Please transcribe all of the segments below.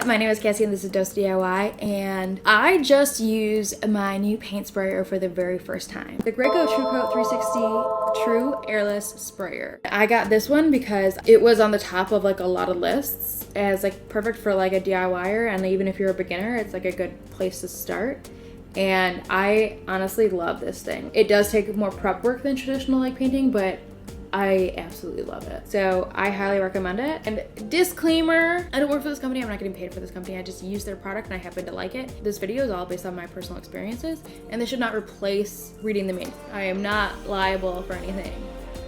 My name is Cassie and this is Dose DIY, and I just used my new paint sprayer for the very first time. The Graco TrueCoat 360 True Airless Sprayer. I got this one because it was on the top of like a lot of lists as like perfect for like a DIYer, and even if you're a beginner, it's like a good place to start. And I honestly love this thing. It does take more prep work than traditional like painting, but I absolutely love it. So I highly recommend it. And disclaimer, I don't work for this company. I'm not getting paid for this company. I just use their product and I happen to like it. This video is all based on my personal experiences, and this should not replace reading the manual. I am not liable for anything.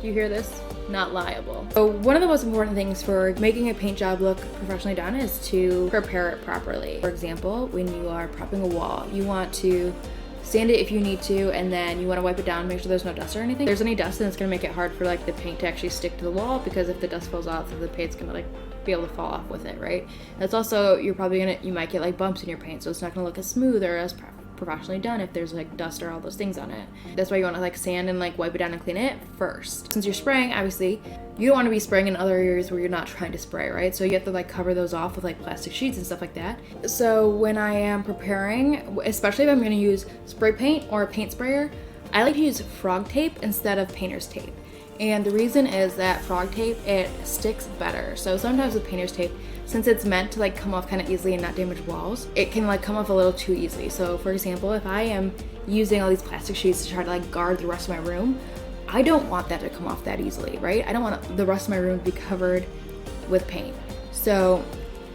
Do you hear this? Not liable. So one of the most important things for making a paint job look professionally done is to prepare it properly. For example, when you are prepping a wall, you want to sand it if you need to, and then you want to wipe it down, make sure there's no dust or anything. If there's any dust, then it's going to make it hard for like the paint to actually stick to the wall, because if the dust falls off, the paint's going to like be able to fall off with it, right? That's also, you might get like bumps in your paint, so it's not going to look as smooth or as professionally done if there's like dust or all those things on it. That's why you want to like sand and like wipe it down and clean it first. Since you're spraying, obviously you don't want to be spraying in other areas where you're not trying to spray, right? So you have to like cover those off with like plastic sheets and stuff like that. So when I am preparing, especially if I'm going to use spray paint or a paint sprayer, I like to use frog tape instead of painter's tape. And the reason is that frog tape, it sticks better. So sometimes with painter's tape, since it's meant to like come off kind of easily and not damage walls, it can like come off a little too easily. So for example, if I am using all these plastic sheets to try to like guard the rest of my room, I don't want that to come off that easily, right? I don't want the rest of my room to be covered with paint. So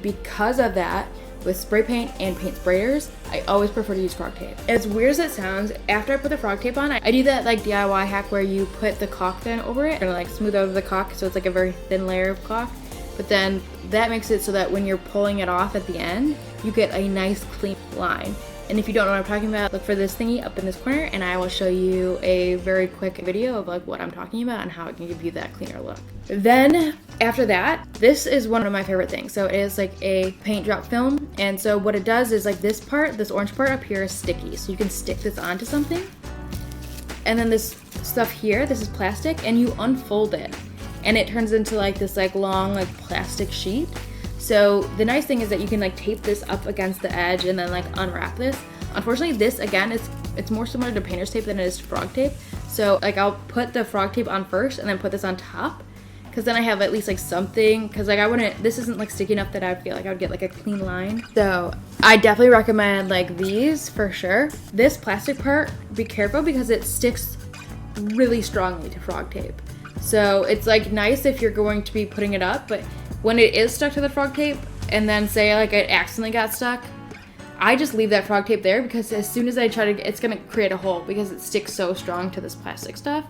because of that, with spray paint and paint sprayers, I always prefer to use frog tape. As weird as it sounds, after I put the frog tape on, I do that like DIY hack where you put the caulk thin over it and like smooth over the caulk, so it's like a very thin layer of caulk. But then that makes it so that when you're pulling it off at the end, you get a nice clean line. And if you don't know what I'm talking about, look for this thingy up in this corner and I will show you a very quick video of like what I'm talking about and how it can give you that cleaner look. Then after that, this is one of my favorite things. So it is like a paint drop film. And so what it does is like this part, this orange part up here is sticky. So you can stick this onto something. And then this stuff here, this is plastic, and you unfold it. And it turns into like this like long like plastic sheet. So the nice thing is that you can like tape this up against the edge and then like unwrap this. Unfortunately, this again, it's more similar to painter's tape than it is to frog tape. So like I'll put the frog tape on first and then put this on top, because then I have at least like something, because like this isn't like sticky enough that I feel like I would get like a clean line. So I definitely recommend like these for sure. This plastic part, be careful because it sticks really strongly to frog tape. So it's like nice if you're going to be putting it up, but when it is stuck to the frog tape and then say like it accidentally got stuck, I just leave that frog tape there, because as soon as I try to, it's gonna create a hole because it sticks so strong to this plastic stuff.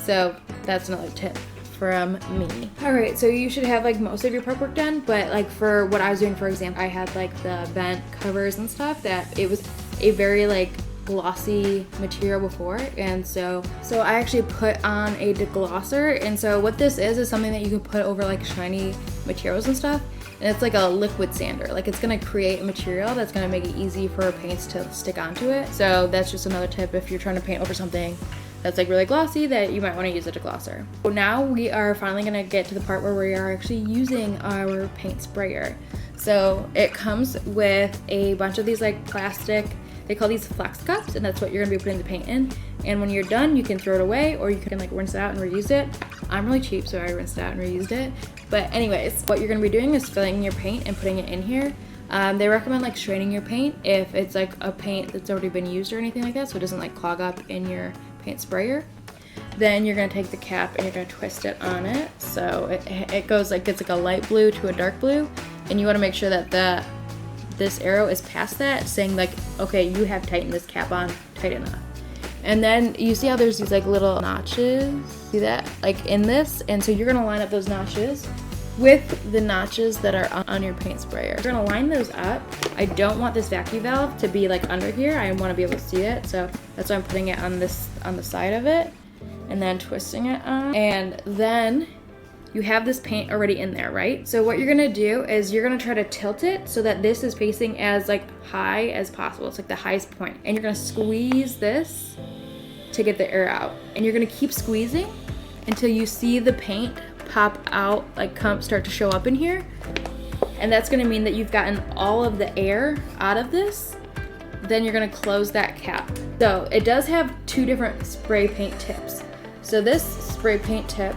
So that's another tip from me. All right, so you should have like most of your prep work done, but like for what I was doing, for example, I had like the vent covers and stuff that it was a very like glossy material before, and so I actually put on a deglosser. And so what this is something that you can put over like shiny materials and stuff, and it's like a liquid sander. Like it's gonna create a material that's gonna make it easy for paints to stick onto it. So that's just another tip if you're trying to paint over something that's like really glossy, that you might want to use a deglosser. So now we are finally gonna get to the part where we are actually using our paint sprayer. So it comes with a bunch of these like plastic, they call these flex cups, and that's what you're gonna be putting the paint in. And when you're done, you can throw it away, or you can like rinse it out and reuse it. I'm really cheap, so I rinsed it out and reused it. But anyways, what you're gonna be doing is filling your paint and putting it in here. They recommend like straining your paint if it's like a paint that's already been used or anything like that, so it doesn't like clog up in your paint sprayer. Then you're gonna take the cap and you're gonna twist it on it. So it goes like, it's like a light blue to a dark blue, and you wanna make sure that this arrow is past that, saying like, okay, you have tightened this cap on tight enough. And then you see how there's these like little notches, see that, like in this, and so you're gonna line up those notches with the notches that are on your paint sprayer. You're gonna line those up. I don't want this vacuum valve to be like under here. I want to be able to see it, so that's why I'm putting it on the side of it, and then twisting it on. And then you have this paint already in there, right? So what you're gonna do is you're gonna try to tilt it so that this is facing as like high as possible. It's like the highest point. And you're gonna squeeze this to get the air out. And you're gonna keep squeezing until you see the paint pop out, like start to show up in here. and that's gonna mean that you've gotten all of the air out of this. Then you're gonna close that cap. So it does have two different spray paint tips. So this spray paint tip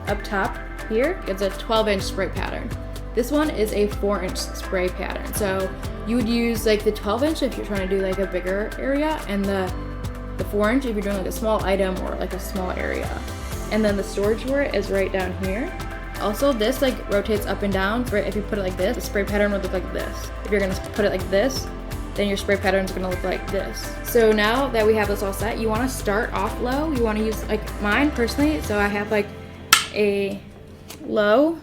up top here, it's a 12-inch spray pattern. This one is a 4-inch spray pattern. So you would use like the 12-inch if you're trying to do like a bigger area, and the 4-inch if you're doing like a small item or like a small area. And then the storage for it is right down here. Also, this like rotates up and down. Right, if you put it like this, the spray pattern would look like this. If you're gonna put it like this, then your spray pattern is gonna look like this. So now that we have this all set, you wanna start off low. You wanna use like mine personally, so I have like a low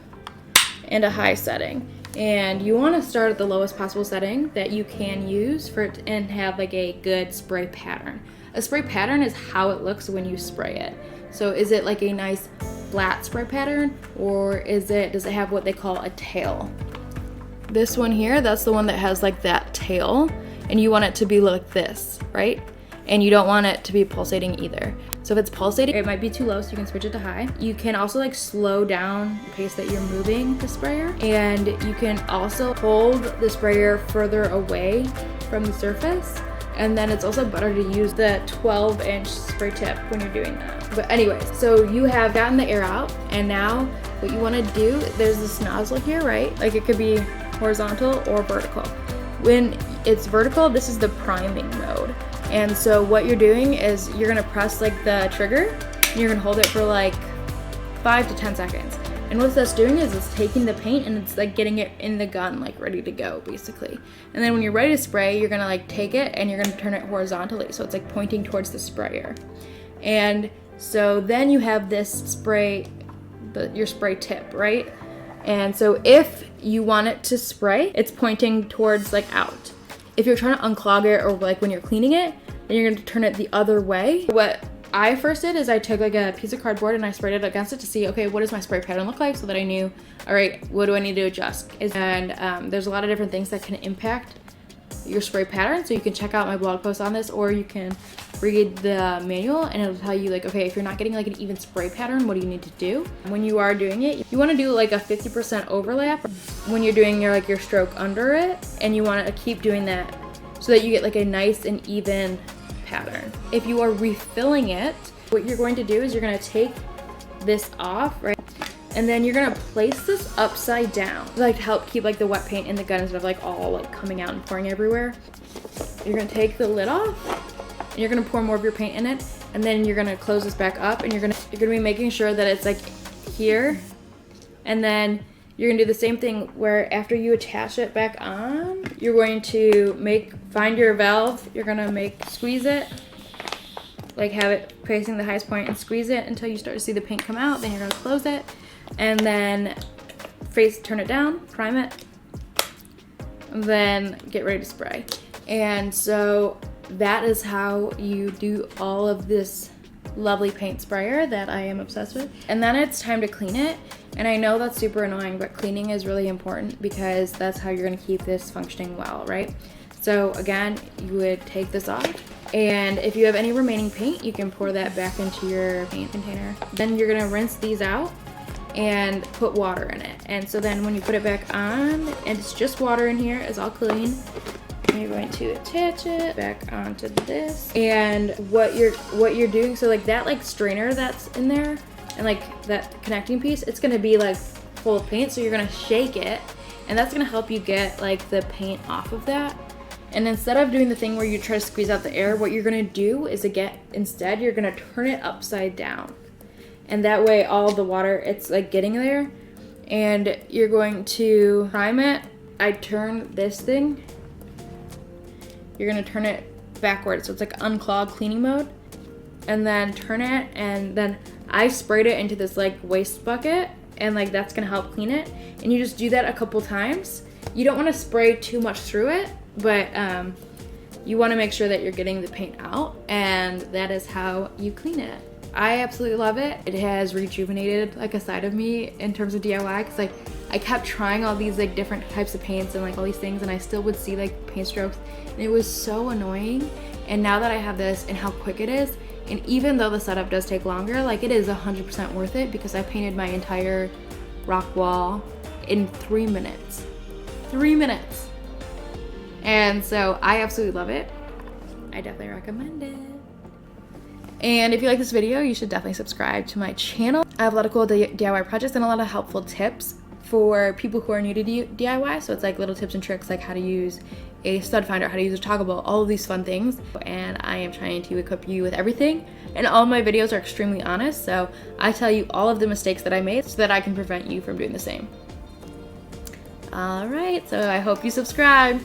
and a high setting. And you wanna start at the lowest possible setting that you can use for it and have like a good spray pattern. A spray pattern is how it looks when you spray it. So is it like a nice flat spray pattern, or does it have what they call a tail? This one here, that's the one that has like that tail, and you want it to be like this, right? And you don't want it to be pulsating either. So if it's pulsating, it might be too low, so you can switch it to high. You can also like slow down the pace that you're moving the sprayer, and you can also hold the sprayer further away from the surface. And then it's also better to use the 12-inch spray tip when you're doing that. But anyways, so you have gotten the air out, and now what you want to do, there's this nozzle here, right? Like it could be horizontal or vertical. When it's vertical, this is the priming mode. And so what you're doing is you're gonna press like the trigger, and you're gonna hold it for like 5 to 10 seconds. And what that's doing is it's taking the paint and it's like getting it in the gun, like ready to go basically. And then when you're ready to spray, you're gonna like take it and you're gonna turn it horizontally. So it's like pointing towards the sprayer. And so then you have this spray, your spray tip, right? And so if you want it to spray, it's pointing towards like out. If you're trying to unclog it, or like when you're cleaning it, then you're gonna turn it the other way. What I first did is I took like a piece of cardboard and I sprayed it against it to see, okay, what does my spray pattern look like, so that I knew, all right, what do I need to adjust? And there's a lot of different things that can impact your spray pattern. So you can check out my blog post on this, or you can read the manual and it'll tell you like, okay, if you're not getting like an even spray pattern, what do you need to do? When you are doing it, you want to do like a 50% overlap when you're doing your stroke under it, and you want to keep doing that so that you get like a nice and even pattern. If you are refilling it, what you're going to do is you're going to take this off, right? And then you're going to place this upside down, like to help keep like the wet paint in the gun instead of like all like coming out and pouring everywhere. You're going to take the lid off, and you're going to pour more of your paint in it, and then you're going to close this back up, and you're going to be making sure that it's like here. And then you're gonna do the same thing where after you attach it back on, you're going to find your valve, you're gonna squeeze it, like have it facing the highest point and squeeze it until you start to see the paint come out. Then you're gonna close it, and then turn it down, prime it, and then get ready to spray. And so that is how you do all of this lovely paint sprayer that I am obsessed with. And then it's time to clean it. And I know that's super annoying, but cleaning is really important because that's how you're gonna keep this functioning well, right? So again, you would take this off, and if you have any remaining paint, you can pour that back into your paint container. Then you're gonna rinse these out and put water in it. And so then when you put it back on, and it's just water in here, it's all clean, and you're going to attach it back onto this. And what you're doing, so like that like strainer that's in there, and like that connecting piece, it's gonna be like full of paint, so you're gonna shake it, and that's gonna help you get like the paint off of that. And instead of doing the thing where you try to squeeze out the air, what you're gonna do is instead you're gonna turn it upside down, and that way all the water, it's like getting there. And you're going to prime it. I turn this thing, you're gonna turn it backwards, so it's like unclog cleaning mode, and then turn it, and then I sprayed it into this like waste bucket, and like that's gonna help clean it. And you just do that a couple times. You don't want to spray too much through it, but you want to make sure that you're getting the paint out, and that is how you clean it. I absolutely love it. It has rejuvenated like a side of me in terms of DIY, because like I kept trying all these like different types of paints and like all these things, and I still would see like paint strokes, and it was so annoying. And now that I have this and how quick it is, and even though the setup does take longer, like it is 100% worth it, because I painted my entire rock wall in 3 minutes. 3 minutes. And so I absolutely love it. I definitely recommend it. And if you like this video, you should definitely subscribe to my channel. I have a lot of cool DIY projects and a lot of helpful tips for people who are new to DIY. So it's like little tips and tricks like how to use a stud finder, how to use a toggle bolt, all of these fun things. And I am trying to equip you with everything. And all my videos are extremely honest. So I tell you all of the mistakes that I made so that I can prevent you from doing the same. All right, so I hope you subscribe.